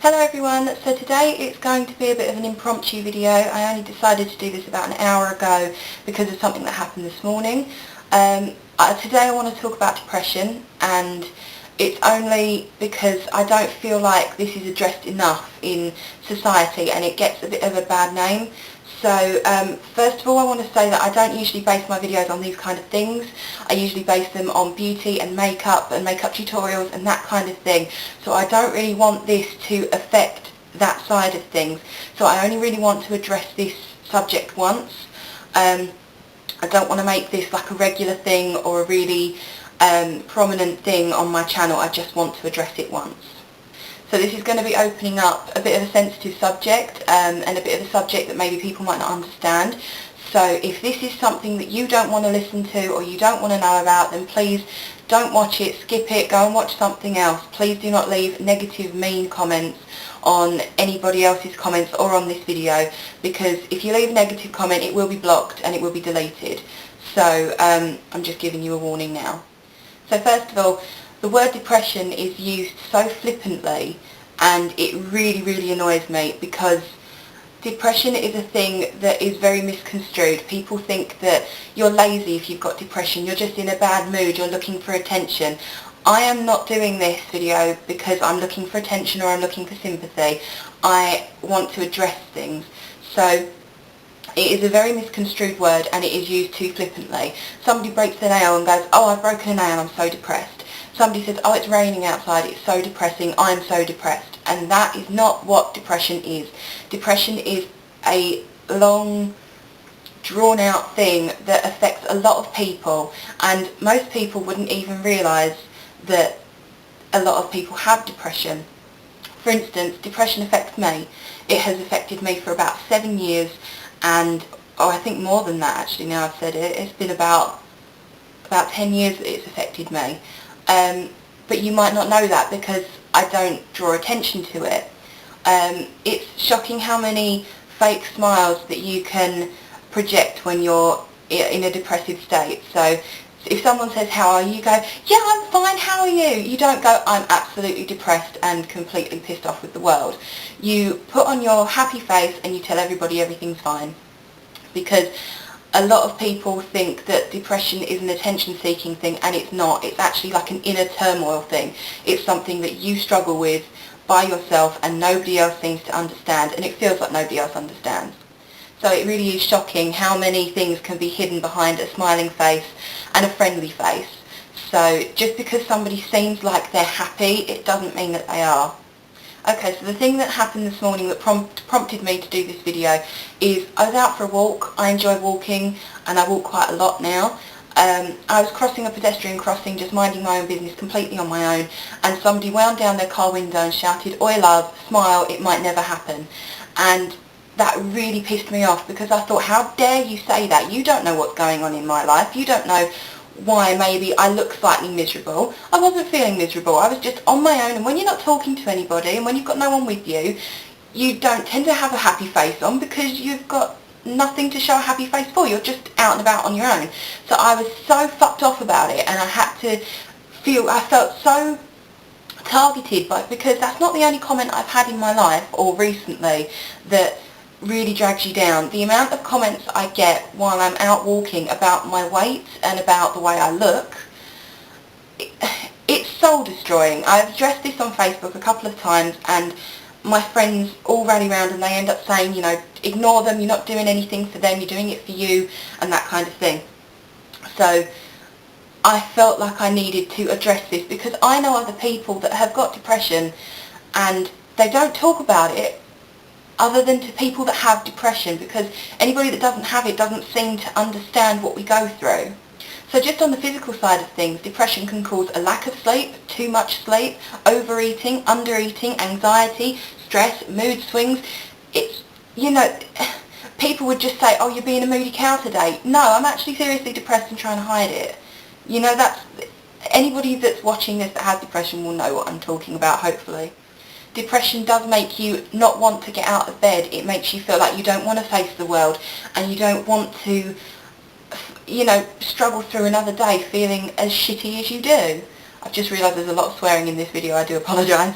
Hello everyone, so today it's going to be a bit of an impromptu video. I only decided to do this about an hour ago because of something that happened this morning. Today I want to talk about depression, and it's only because I don't feel like this is addressed enough in society and it gets a bit of a bad name. So first of all, I want to say that I don't usually base my videos on these kind of things. I usually base them on beauty and makeup tutorials and that kind of thing. So I don't really want this to affect that side of things. So I only really want to address this subject once. I don't want to make this like a regular thing or a really prominent thing on my channel. I just want to address it once. So this is going to be opening up a bit of a sensitive subject and a bit of a subject that maybe people might not understand. So if this is something that you don't want to listen to or you don't want to know about, then please don't watch it, skip it, go and watch something else. Please do not leave negative, mean comments on anybody else's comments or on this video, because if you leave a negative comment it will be blocked and it will be deleted. So I'm just giving you a warning now. So first of all, the word depression is used so flippantly and it really annoys me, because depression is a thing that is very misconstrued. People think that you're lazy if you've got depression, you're just in a bad mood, you're looking for attention. I am not doing this video because I'm looking for attention or I'm looking for sympathy. I want to address things. So it is a very misconstrued word and it is used too flippantly. Somebody breaks their nail and goes, "Oh, I've broken a nail, I'm so depressed." Somebody says, "Oh, it's raining outside, it's so depressing, I'm so depressed." And that is not what depression is. Depression is a long, drawn-out thing that affects a lot of people, and most people wouldn't even realise that a lot of people have depression. For instance, depression affects me. It has affected me for about 7 years, and I think more than that actually, now I've said it. It's been about 10 years that it's affected me. But you might not know that because I don't draw attention to it. It's shocking how many fake smiles that you can project when you're in a depressive state. So if someone says, "How are you?" you go, "Yeah, I'm fine, how are you?" You don't go, "I'm absolutely depressed and completely pissed off with the world." You put on your happy face and you tell everybody everything's fine. Because a lot of people think that depression is an attention-seeking thing, and it's not. It's actually like an inner turmoil thing. It's something that you struggle with by yourself and nobody else seems to understand, and it feels like nobody else understands. So it really is shocking how many things can be hidden behind a smiling face and a friendly face. So just because somebody seems like they're happy, it doesn't mean that they are. Okay, so the thing that happened this morning that prompted me to do this video is I was out for a walk. I enjoy walking and I walk quite a lot now. I was crossing a pedestrian crossing, just minding my own business, completely on my own, and somebody wound down their car window and shouted, "Oi love, smile, it might never happen." And that really pissed me off, because I thought, how dare you say that? You don't know what's going on in my life. You don't know why maybe I look slightly miserable. I wasn't feeling miserable. I was just on my own, and when you're not talking to anybody and when you've got no one with you, you don't tend to have a happy face on because you've got nothing to show a happy face for. You're just out and about on your own. So I was so fucked off about it, and I felt so targeted, because that's not the only comment I've had in my life or recently that really drags you down. The amount of comments I get while I'm out walking about my weight and about the way I look, it's soul destroying. I've addressed this on Facebook a couple of times, and my friends all rally around and they end up saying, you know, ignore them, you're not doing anything for them, you're doing it for you, and that kind of thing. So I felt like I needed to address this, because I know other people that have got depression and they don't talk about it other than to people that have depression, because anybody that doesn't have it doesn't seem to understand what we go through. So just on the physical side of things, depression can cause a lack of sleep, too much sleep, overeating, undereating, anxiety, stress, mood swings. It's, you know, people would just say, "Oh, you're being a moody cow today." No, I'm actually seriously depressed and trying to hide it. You know, anybody that's watching this that has depression will know what I'm talking about, hopefully. Depression does make you not want to get out of bed. It makes you feel like you don't want to face the world and you don't want to, you know, struggle through another day feeling as shitty as you do. I've just realised there's a lot of swearing in this video, I do apologise.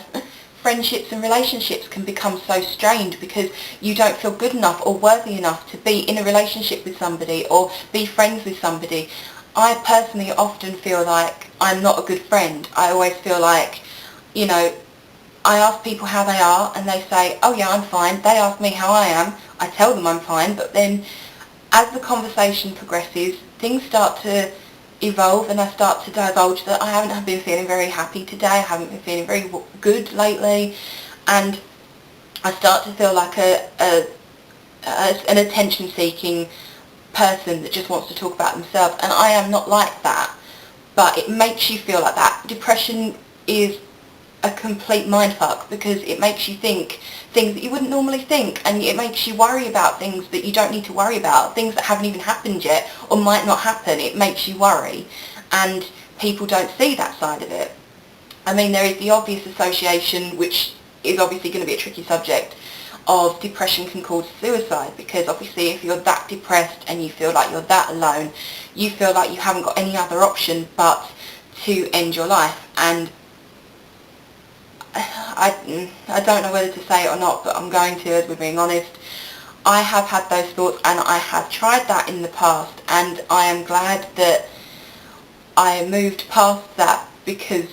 friendships and relationships can become so strained because you don't feel good enough or worthy enough to be in a relationship with somebody or be friends with somebody. I personally often feel like I'm not a good friend. I always feel like, you know, I ask people how they are and they say, oh yeah, I'm fine. They ask me how I am. I tell them I'm fine, but then as the conversation progresses, things start to evolve and I start to divulge that I haven't been feeling very happy today, I haven't been feeling very good lately, and I start to feel like an attention-seeking person that just wants to talk about themselves, and I am not like that, but it makes you feel like that. Depression is a complete mindfuck because it makes you think things that you wouldn't normally think, and it makes you worry about things that you don't need to worry about, things that haven't even happened yet or might not happen. It makes you worry, and people don't see that side of it. I mean, there is the obvious association, which is obviously going to be a tricky subject, of depression can cause suicide, because obviously if you're that depressed and you feel like you're that alone, you feel like you haven't got any other option but to end your life. And I don't know whether to say it or not, but I'm going to, as we're being honest. I have had those thoughts and I have tried that in the past, and I am glad that I moved past that because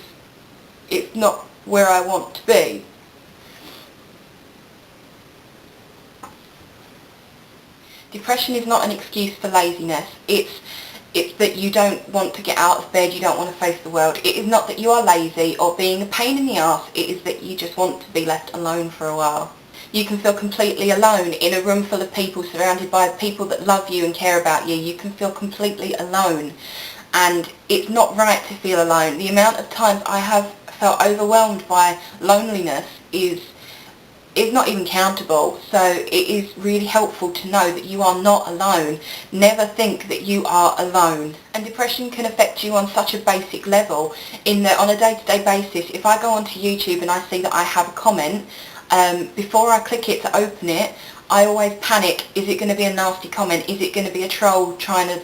it's not where I want to be. Depression is not an excuse for laziness. It's that you don't want to get out of bed, you don't want to face the world. It is not that you are lazy or being a pain in the arse, it is that you just want to be left alone for a while. You can feel completely alone in a room full of people, surrounded by people that love you and care about you. You can feel completely alone, and it's not right to feel alone. The amount of times I have felt overwhelmed by loneliness is not even countable, so it is really helpful to know that you are not alone. Never think that you are alone. And depression can affect you on such a basic level, in that on a day-to-day basis, if I go onto YouTube and I see that I have a comment, before I click it to open it, I always panic. Is it going to be a nasty comment? Is it going to be a troll trying to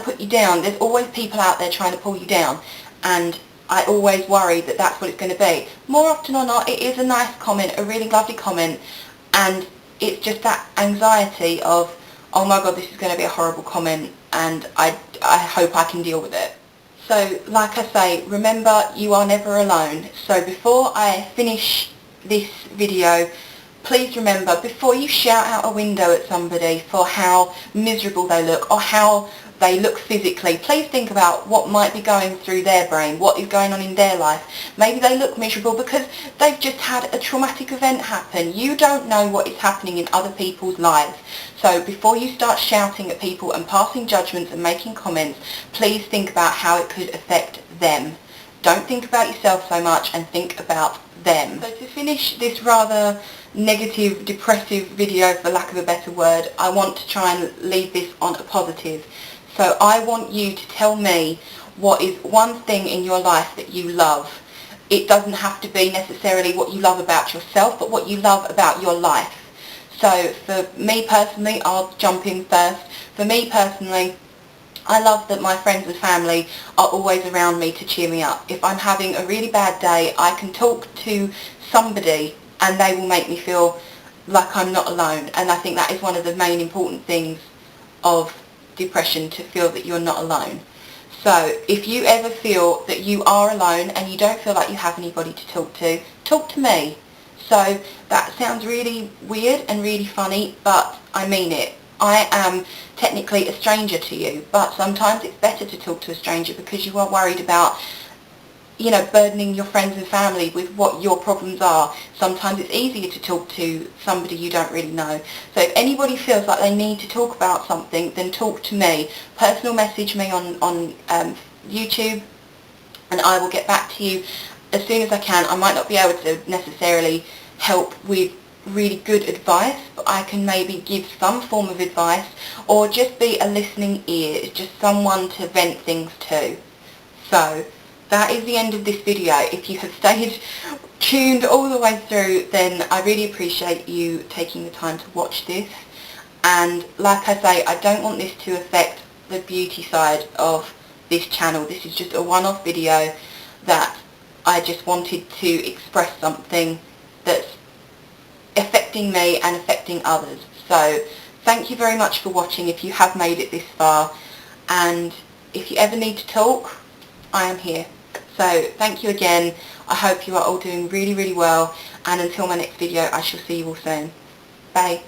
put you down? There's always people out there trying to pull you down, and I always worry that that's what it's going to be. More often or not, it is a nice comment, a really lovely comment, and it's just that anxiety of, oh my god, this is going to be a horrible comment, and I hope I can deal with it. So, like I say, remember, you are never alone. So before I finish this video, please remember, before you shout out a window at somebody for how miserable they look or how they look physically, please think about what might be going through their brain, what is going on in their life. Maybe they look miserable because they've just had a traumatic event happen. You don't know what is happening in other people's lives. So before you start shouting at people and passing judgments and making comments, please think about how it could affect them. Don't think about yourself so much and think about them. So to finish this rather negative, depressive video, for lack of a better word, I want to try and leave this on a positive. So I want you to tell me what is one thing in your life that you love. It doesn't have to be necessarily what you love about yourself, but what you love about your life. So for me personally, I'll jump in first. For me personally, I love that my friends and family are always around me to cheer me up. If I'm having a really bad day, I can talk to somebody and they will make me feel like I'm not alone. And I think that is one of the main important things of depression, to feel that you're not alone. So if you ever feel that you are alone and you don't feel like you have anybody to talk to me. So that sounds really weird and really funny, but I mean it. I am technically a stranger to you, but sometimes it's better to talk to a stranger because you are worried about, burdening your friends and family with what your problems are. Sometimes it's easier to talk to somebody you don't really know. So if anybody feels like they need to talk about something, then talk to me. Personal message me on YouTube, and I will get back to you as soon as I can. I might not be able to necessarily help with really good advice, but I can maybe give some form of advice, or just be a listening ear, just someone to vent things to. So that is the end of this video. If you have stayed tuned all the way through, then I really appreciate you taking the time to watch this. And like I say, I don't want this to affect the beauty side of this channel. This is just a one-off video that I just wanted to express something that's affecting me and affecting others. So thank you very much for watching if you have made it this far, and if you ever need to talk, I am here. So thank you again. I hope you are all doing really, really well, and until my next video, I shall see you all soon. Bye.